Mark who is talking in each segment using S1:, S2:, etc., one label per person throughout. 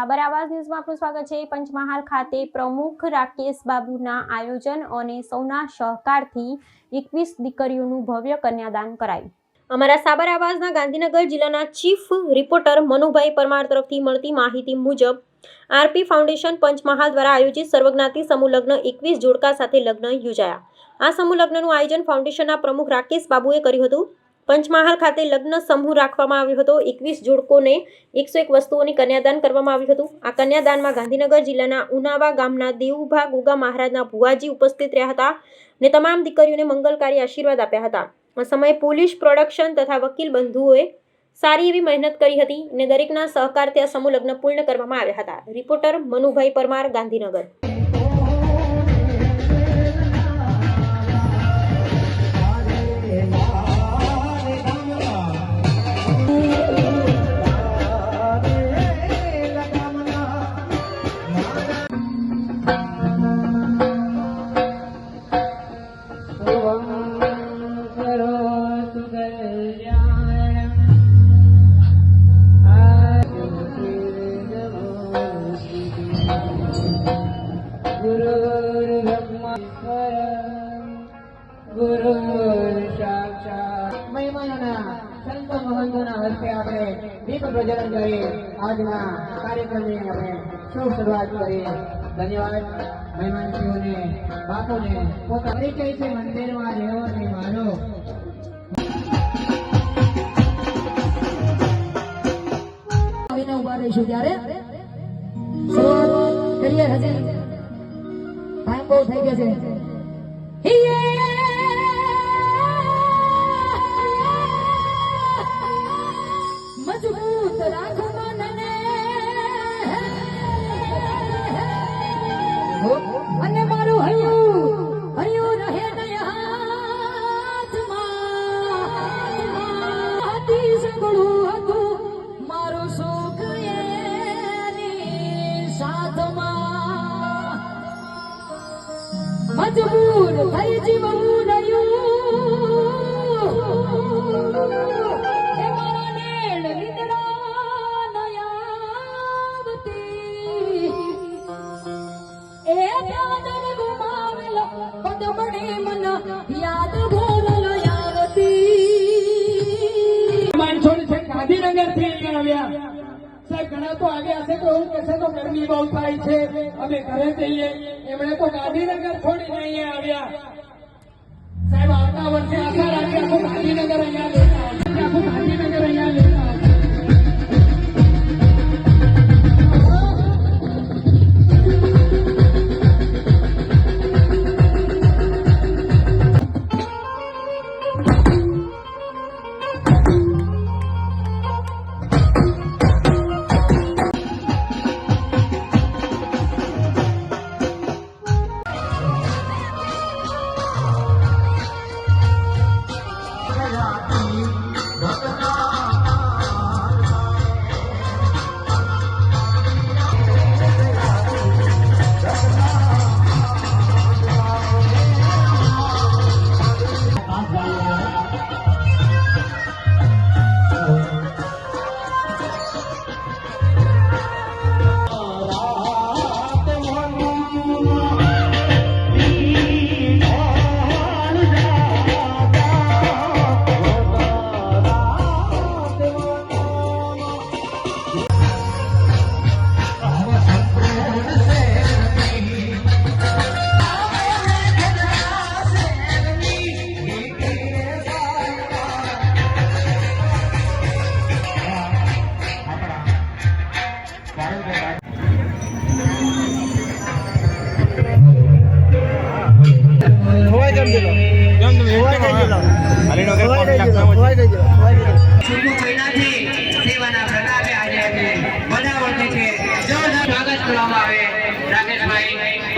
S1: સાબર આવાજ ન્યૂઝમાં આપનું સ્વાગત છે। પંચમહાલ ખાતે પ્રમુખ રાકેશ બાબુના આયોજન અને સૌના સહકારથી 21 દીકરીઓનું ભવ્ય કન્યાદાન કરાયું। અમારા સાબર આવાજના ગાંધીનગર જિલ્લાના ચીફ રિપોર્ટર મનુભાઈ પરમાર તરફથી મળતી માહિતી મુજબ આરપી ફાઉન્ડેશન પંચમહાલ દ્વારા આયોજિત સર્વજ્ઞાતિ સમૂહ લગ્ન 21 જોડકા સાથે લગ્ન યોજાયા। આ સમૂહ લગ્નનું આયોજન ફાઉન્ડેશનના પ્રમુખ રાકેશ બાબુએ કર્યું હતું। પંચમહાલ ખાતે લગ્ન સમૂહ રાખવામાં આવ્યો હતો। 21 જોડકોને 101 વસ્તુઓની કન્યાદાન કરવામાં આવ્યું હતું। આ કન્યાદાનમાં ગાંધીનગર જિલ્લાના ઉનાવા ગામના દેવુભા ગોગા મહારાજના ભુવાજી ઉપસ્થિત રહ્યા હતા અને તમામ દીકરીઓને મંગલકારી આશીર્વાદ આપ્યા હતા। આ સમયે પોલીસ પ્રોડક્શન તથા વકીલ બંધુઓએ સારી એવી મહેનત કરી હતી અને દરેકના સહકારથી આ સમૂહ લગ્ન પૂર્ણ કરવામાં આવ્યા હતા। રિપોર્ટર મનુભાઈ પરમાર, ગાંધીનગર।
S2: गुरु साक्षात महिमाना संत महंतोना हस्ते આપણે દીપ પ્રજ્વલન કરી આજના કાર્યક્રમની આપણે શુભ શરૂઆત કરી। ધન્યવાદ મહેમાનજીઓને, બાપોને। પોતા પરિચય છે મંદિરમાં રહેવાની માનો આવીને ઉભા રહીશું ત્યારે શરૂઆત કરીએ। હજી ટાઈમ બહુ થઈ ગયો છે। मजबूत राखो मनने અને મારું હૈયું રહે હાથમાં હાથી સંગળું હતું મારું સુખ એની સાથમાં મજબૂર થઈ જીવવું રહ્યું गांधीनगर थी साहब घना तो आगे आसे तो हूँ कैसे तो गर्मी बहुत थाई छे अमे घरे जईए एमणे तो गांधीनगर छोड़ी नहीं आव्या साहब आवता वर्षे आशा राखी आखो गांधीनगर अहींया लेता आखो गांधीनगर अहींया लेता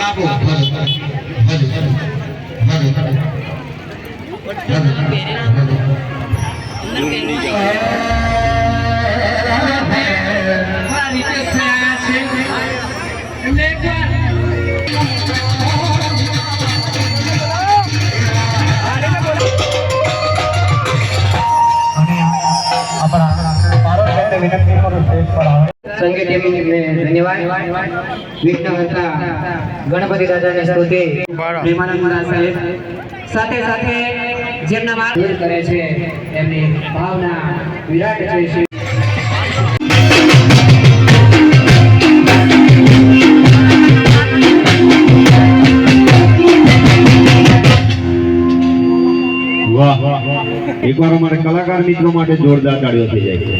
S2: बाबू સંગીત ટીમને ધન્યવાદ. વિઘ્નહર્તા ગણપતિ દાદાની સ્તુતિ પ્રેમાનંદ મહારાજ સાહેબ સાથે સાથે જેમના માર્ગ દૂર કરે છે એમની ભાવના વિરાટ છે.
S3: વાહ, એકવાર અમારે કલાકાર મિત્રો માટે જોરદાર તાળીઓ થઈ જાય છે.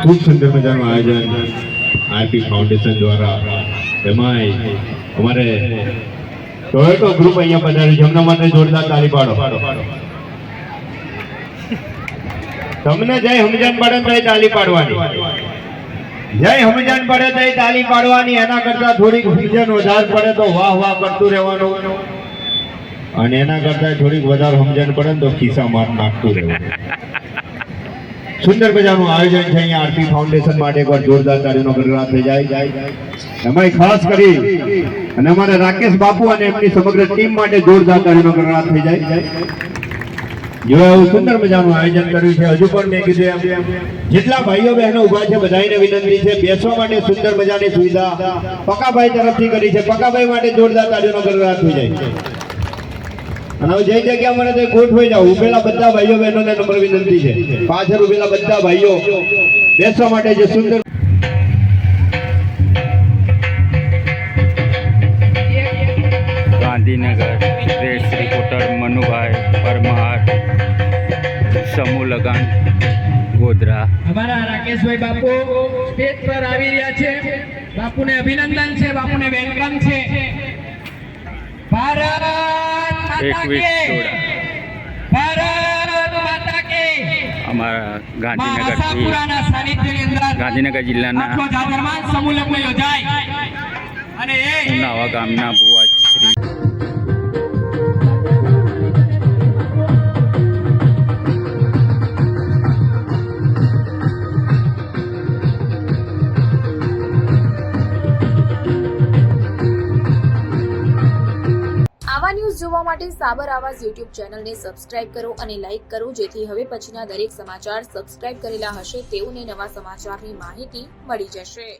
S3: ખૂબ સુંદર મજાનું આયોજન આરપી ફાઉન્ડેશન દ્વારા. એમાંય અમારે ટોયોટો ગ્રુપ અહીંયા પધાર્યું છે, એમના માટે જોરદાર તાળી પાડો. તમને જય હમજાન પડે તો તાળી પાડવાની, જય હમજાન પડે તો તાળી પાડવાની. એના કરતા થોડીક હમજાન વધારે પડે તો વાહ વાહ કરતું રહેવાનું, અને એના કરતા થોડીક વધારે હમજાન પડે તો ખિસ્સા માર નાખતું રહેવાનું. સુંદર મજાનું આયોજન છે અહીંયા આરપી ફાઉન્ડેશન માટે. એકવાર જોરદાર તાળીનો ગણરાત થઈ જાય. એમાં ખાસ કરી અને અમારા રાકેશ બાપુ અને એમની સમગ્ર ટીમ માટે જોરદાર તાળીનો ગણરાત થઈ જાય. જો એવું સુંદર મજાનું આયોજન કર્યું છે. હજુ પણ મેં કીધું એમ જેટલા ભાઈઓ બહેનો ઉભા છે બધાને વિનંતી છે બેસવા માટે સુંદર મજાની સુવિધા પકાભાઈ તરફથી કરી છે. પકાભાઈ માટે જોરદાર તાળીનો ગણરાત થઈ જાય. અને જે જગ્યા મને તે ગોઠવાઈ જાવ. ઉભેલા બધા ભાઈઓ બહેનોને નમ્ર વિનંતી છે, પાછળ ઉભેલા બધા ભાઈઓ બેસવા માટે જે સુંદર
S4: ગાંધીનગર પ્રેસ રિપોર્ટર મનુભાઈ પરમાર, સમૂહ લગન ગોધરા.
S2: અમારા રાકેશભાઈ બાપુ સ્ટેજ પર આવી રહ્યા છે. બાપુને અભિનંદન છે, બાપુને વેલકમ છે. ભારત માતા
S4: 21
S2: કી,
S4: જોડા
S2: ભારત માતા કી.
S4: અમારા ગાંધીનગરથી
S2: આશાપુરાના સાનિધ્યની અંદર
S4: ગાંધીનગર જિલ્લાના
S2: આટલો જાજરમાન સમૂહ લગ્ન યોજાય અને એ
S4: ઉનાવા ગામના ભુવા શ્રી
S5: આવા ન્યૂઝ જોવા માટે સાબર આવાઝ યુટ્યુબ ચેનલને સબસ્ક્રાઇબ કરો અને લાઇક કરો, જેથી હવે પછીના દરેક સમાચાર સબસ્ક્રાઇબ કરેલા હશે તેઓને નવા સમાચારની માહિતી મળી જશે.